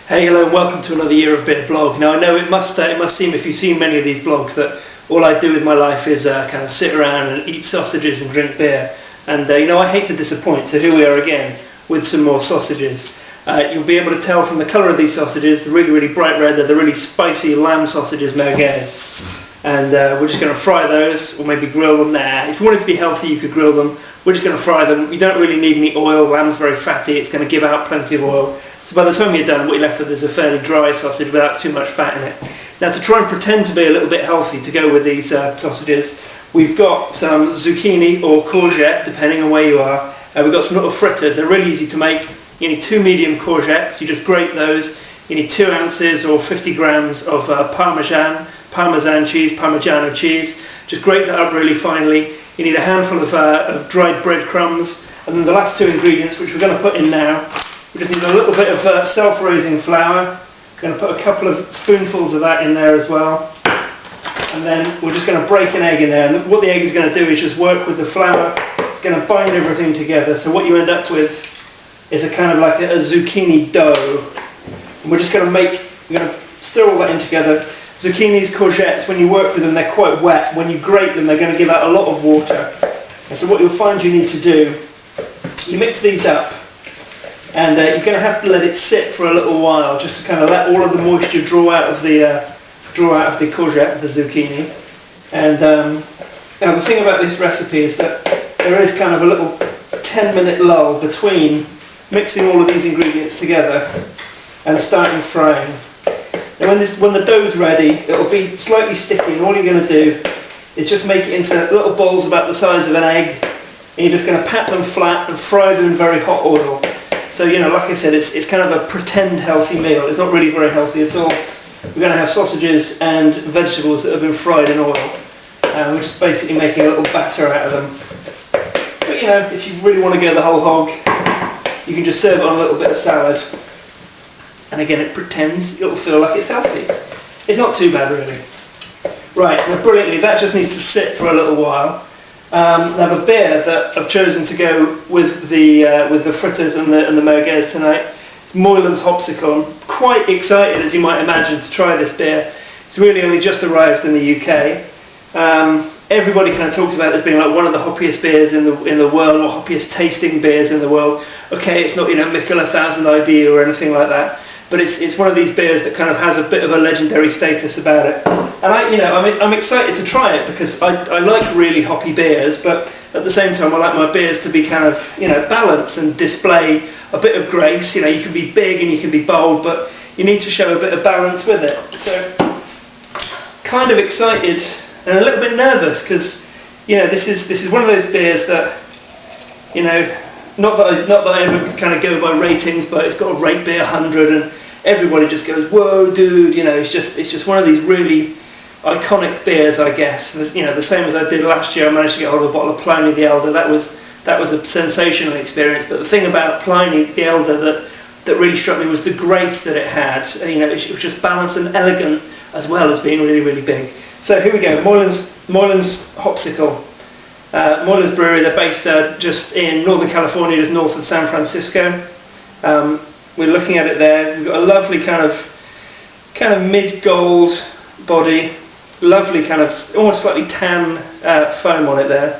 Hey, hello, and welcome to another year of Beer Blog. Now, I know it must seem, if you've seen many of these blogs, that all I do with my life is kind of sit around and eat sausages and drink beer. And I hate to disappoint, so here we are again with some more sausages. You'll be able to tell from the colour of these sausages, they're really, really bright red, they're the really spicy lamb sausages, merguez. And we're just going to fry those, or maybe grill them there. If you wanted to be healthy, you could grill them. We're just going to fry them. You don't really need any oil. Lamb's very fatty, it's going to give out plenty of oil. So by the time you're done, what you're left with is a fairly dry sausage without too much fat in it. Now, to try and pretend to be a little bit healthy to go with these sausages, we've got some zucchini or courgette, depending on where you are. We've got some little fritters. They're really easy to make. You need 2 medium courgettes. You just grate those. You need 2 ounces or 50 grams of Parmesan cheese, Parmigiano cheese. Just grate that up really finely. You need a handful of dried breadcrumbs. And then the last 2 ingredients, which we're going to put in now, we just need a little bit of self-raising flour. Going to put a couple of spoonfuls of that in there as well. And then we're just going to break an egg in there. And what the egg is going to do is just work with the flour. It's going to bind everything together. So what you end up with is a kind of like a zucchini dough. And we're going to stir all that in together. Zucchinis, courgettes, when you work with them, they're quite wet. When you grate them, they're going to give out a lot of water. And so what you'll find you need to do, you mix these up. And you're going to have to let it sit for a little while, just to kind of let all of the moisture draw out of the courgette, the zucchini. And now the thing about this recipe is that there is kind of a little 10-minute lull between mixing all of these ingredients together and starting frying. And when the dough's ready, it'll be slightly sticky, and all you're going to do is just make it into little balls about the size of an egg, and you're just going to pat them flat and fry them in very hot oil. So, like I said, it's kind of a pretend healthy meal. It's not really very healthy at all. We're going to have sausages and vegetables that have been fried in oil. We're just basically making a little batter out of them. But, if you really want to go the whole hog, you can just serve it on a little bit of salad. And again, it pretends it'll feel like it's healthy. It's not too bad, really. Right, now brilliantly, that just needs to sit for a little while. Now the beer that I've chosen to go with the fritters and the merguez tonight is Moylan's Hopsickle. I'm quite excited, as you might imagine, to try this beer. It's really only just arrived in the UK. Everybody kind of talks about it as being like one of the hoppiest beers in the world, or hoppiest tasting beers in the world. Okay, it's not Mikkel 1000 IBU or anything like that, but it's one of these beers that kind of has a bit of a legendary status about it. And I'm excited to try it because I like really hoppy beers, but at the same time I like my beers to be kind of balanced and display a bit of grace. You can be big and you can be bold, but you need to show a bit of balance with it. So kind of excited and a little bit nervous because this is one of those beers that not that I ever kind of go by ratings, but it's got a rate beer 100 and everybody just goes, whoa dude, it's just one of these really iconic beers, I guess. The same as I did last year. I managed to get hold of a bottle of Pliny the Elder. That was a sensational experience. But the thing about Pliny the Elder that really struck me was the grace that it had. It was just balanced and elegant as well as being really, really big. So here we go, Moylan's Hopsickle. Moylan's Brewery, they're based just in Northern California, just north of San Francisco. We're looking at it there. We've got a lovely kind of mid-gold body, lovely kind of almost slightly tan foam on it there.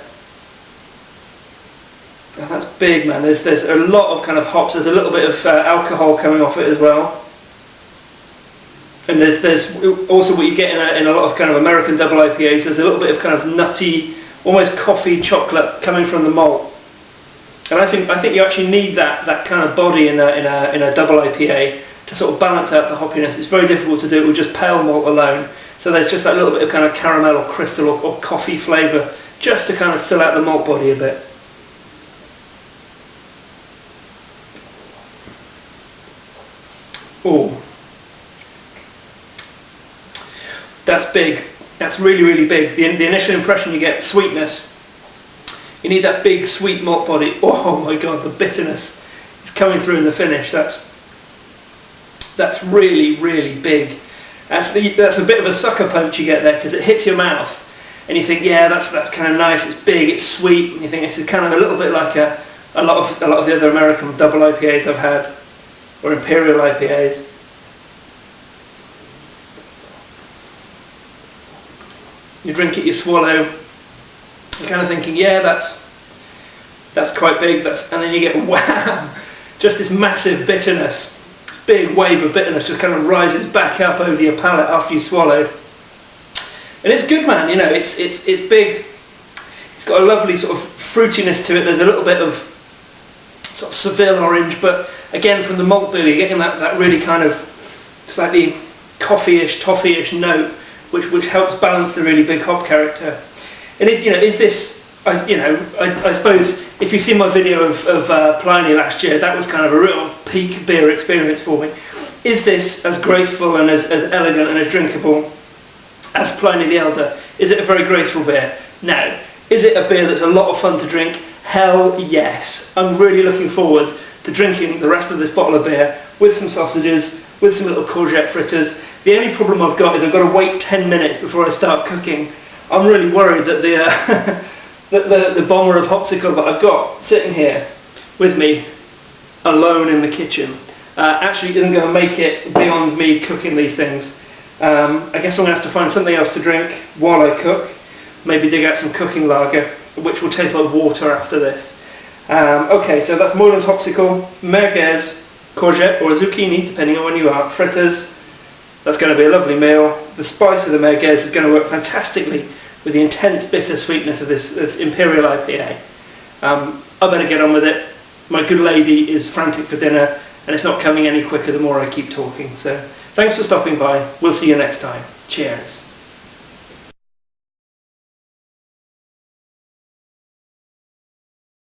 Oh, that's big, man. There's a lot of kind of hops. There's a little bit of alcohol coming off it as well. And there's also what you get in a lot of kind of American double IPAs. There's a little bit of kind of nutty, almost coffee chocolate coming from the malt. And I think you actually need that kind of body in a double IPA to sort of balance out the hoppiness. It's very difficult to do it with just pale malt alone. So there's just that little bit of kind of caramel or crystal or coffee flavour just to kind of fill out the malt body a bit. Oh, that's big. That's really, really big. The initial impression you get, sweetness. You need that big sweet malt body. Oh my god, the bitterness is coming through in the finish. That's really, really big. Actually, that's a bit of a sucker punch you get there because it hits your mouth and you think, yeah, that's kind of nice. It's big, it's sweet, and you think it's kind of a little bit like a lot of the other American double IPAs I've had, or imperial IPAs. You drink it, you swallow. You're kind of thinking, yeah, that's quite big. And then you get wham, just this massive bitterness, big wave of bitterness just kind of rises back up over your palate after you swallowed. And it's good, man. You know, it's big. It's got a lovely sort of fruitiness to it. There's a little bit of sort of Seville orange, but again from the malt beer you're getting that really kind of slightly coffee-ish, toffee-ish note, which helps balance the really big hop character. And it, you know, is this? I suppose if you see my video of Pliny last year, that was kind of a real peak beer experience for me. Is this as graceful and as elegant and as drinkable as Pliny the Elder? Is it a very graceful beer? No. Is it a beer that's a lot of fun to drink? Hell yes. I'm really looking forward to drinking the rest of this bottle of beer with some sausages, with some little courgette fritters. The only problem I've got is I've got to wait 10 minutes before I start cooking. I'm really worried that the bomber of Hopsickle that I've got sitting here with me alone in the kitchen actually isn't going to make it beyond me cooking these things. I guess I'm going to have to find something else to drink while I cook. Maybe dig out some cooking lager, which will taste like water after this. Okay, so that's Moylan's Hopsickle, merguez, courgette or zucchini, depending on when you are, fritters. That's going to be a lovely meal. The spice of the merguez is going to work fantastically with the intense bitter sweetness of this Imperial IPA. I better get on with it. My good lady is frantic for dinner, and it's not coming any quicker the more I keep talking. So thanks for stopping by. We'll see you next time. Cheers.